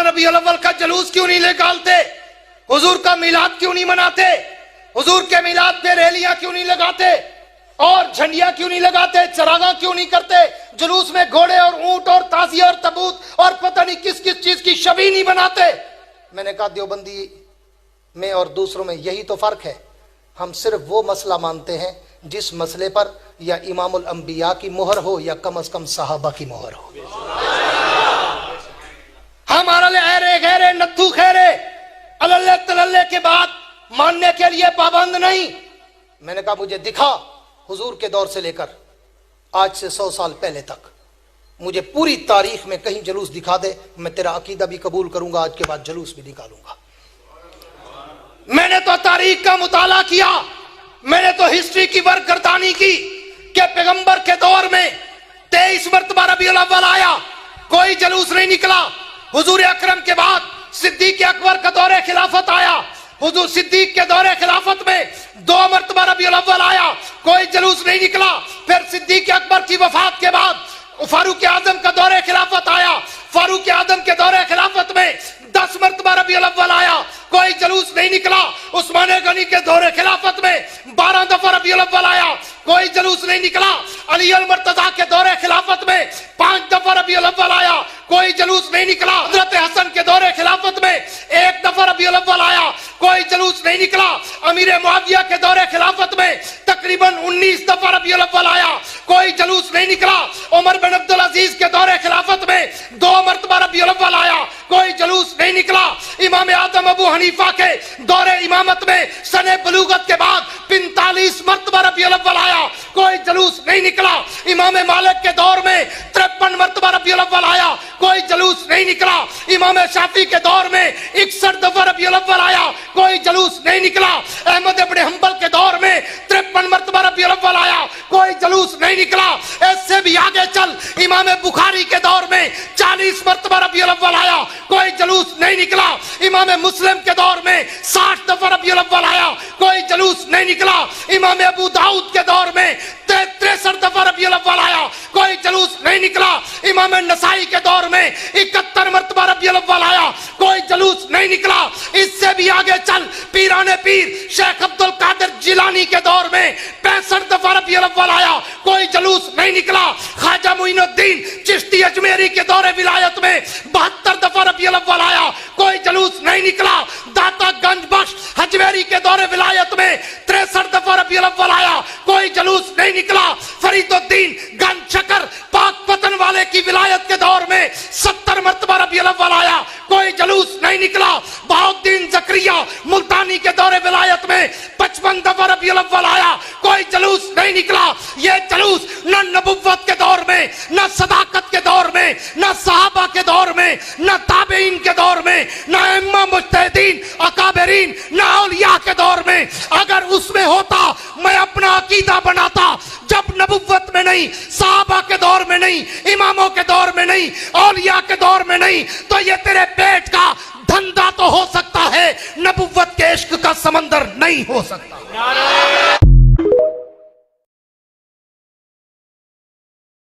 रबीउल अव्वल का जुलूस क्यों नहीं निकालते? हुजूर का मिलाद क्यों नहीं मनाते? हुजूर के मिलाद पे रैलियां क्यों नहीं लगाते और झंडियां क्यों नहीं लगाते? चरागा क्यों नहीं करते? जुलूस में घोड़े और ऊंट और ताजिया और तबूत और पता नहीं किस किस चीज की छवि नहीं बनाते। मैंने कहा देवबंदी में और दूसरों में यही तो फर्क है, हम सिर्फ वो मसला मानते हैं जिस मसले पर या इमामुल अंबिया की मोहर हो या कम से कम सहाबा की मोहर हो। हमारा अरे गहरे नत्थू खैरे अल्ले तल्ले के बाद मानने के लिए पाबंद नहीं। मैंने कहा मुझे दिखा हुजूर के दौर से लेकर आज से 100 साल पहले तक मुझे पूरी तारीख में कहीं जुलूस दिखा दे, मैं तेरा अकीदा भी कबूल करूंगा, आज के बाद जुलूस भी निकालूंगा। मैंने तो तारीख का मुताला किया, मैंने तो हिस्ट्री की बरगर्दानी की कि पैगंबर के दौर में 23 मरतबा रबीउल अव्वल आया, कोई जुलूस नहीं निकला। हुजूर अकरम के बाद सिद्दीक अकबर का दौरे खिलाफत आया, हुजूर सिद्दीक के दौरे खिलाफत में 2 मरतबा रबीउल अव्वल आया, कोई जुलूस नहीं निकला। फिर सिद्दीक अकबर की वफात के बाद फारूक आजम का दौरे खिलाफत आया, फारूक आजम के दौरे खिलाफत में 10 मरतबा रबीउल अव्वल आया, कोई जुलूस नहीं निकला। उस्मान गनी के दौरे खिलाफत में 12 दफा रबीउल अव्वल आया, कोई जुलूस नहीं निकला। अली अल मुर्तजा के दौरे खिलाफत में 5 दफा रबीउल अव्वल आया, कोई जुलूस नहीं निकला। हजरत हसन के दौरे खिलाफत में 1 दफा रबीउल अव्वल आया, कोई जुलूस नहीं निकला। अमीर मुआविया के दौरे खिलाफत में तकरीबन 19 दफा रबीउल अव्वल आया, कोई जुलूस नहीं निकला। उमर बिन अब्दुल अजीज के दौरे खिलाफत में 2 मरतबा रबीउल अव्वल आया, कोई जुलूस नहीं निकला। इमाम आजम अबू हनीफा के दौरे इमामत में सने बलूगत के बाद 45 मरतबा रबीउल अव्वल आया, कोई जुलूस नहीं निकला। इमाम मालिक के दौर में 53 मरतबा रबीउल अव्वल आया, कोई जुलूस नहीं निकला। इमाम शाफी के दौर में 61 दफा रबीउल अव्वल आया, कोई जुलूस नहीं निकला। अहमद इब्न हंबल के दौर में 53 मरतबा रबीउल अव्वल आया, कोई जुलूस नहीं निकला। इससे भी आगे चल, इमाम बुखारी के दौर में 40 मरतबा रबीउल अव्वल आया, कोई जुलूस नहीं निकला। इमाम मुस्लिम के दौर में 60 दफा रबीउल अव्वल आया, कोई जुलूस नहीं निकला। इमाम अबू दाऊद के दौर में 63 दफा रबीउल अव्वल आया, कोई जुलूस नहीं निकला। इमाम नसाई के दौर में 71 मरतबा रबीउल अव्वल आया, कोई जुलूस नहीं निकला। इससे भी आगे चल, पीराने पीर शेख अब्दुल कादिर जिलानी के दौर में 65 दफा रबीउल अव्वल आया, कोई जुलूस नहीं निकला। ख्वाजा मुइनुद्दीन चिश्ती अजमेरी के दौरे विलायत में 72 दफा रबीउल अव्वल आया, कोई जुलूस नहीं निकला। दाता गंज बख्श हजवेरी के दौरे विलायत में 63 दफा रबीउल अव्वल आया, कोई जुलूस नहीं निकला। फरीदुद्दीन गंज शकर पाक पतन वाले की विलायत के दौर में 70 मरतबा रबीउल अव्वल आया, कोई जुलूस नहीं निकला। बहाउद्दीन जकरिया मुल्तानी के दौरे विलायत में 55 दफा रबीउल अव्वल आया, कोई जुलूस नहीं निकला। ये जुलूस न नबुव्वत के दौर में, न सदाकत के दौर में, न सहाबा के दौर में, न ताबईन के दौर में, न इमाम मुज्तहिदीन अकाबरीन, न औलिया के दौर में। अगर उसमें होता मैं अपना अकीदा बनाता, जब नबुव्वत में नहीं, सहाबा के दौर में नहीं, इमामों के दौर में नहीं, औलिया के दौर में नहीं, तो ये तेरे पेट का धंधा तो हो सकता है, नबुव्वत के इश्क का समंदर नहीं हो सकता।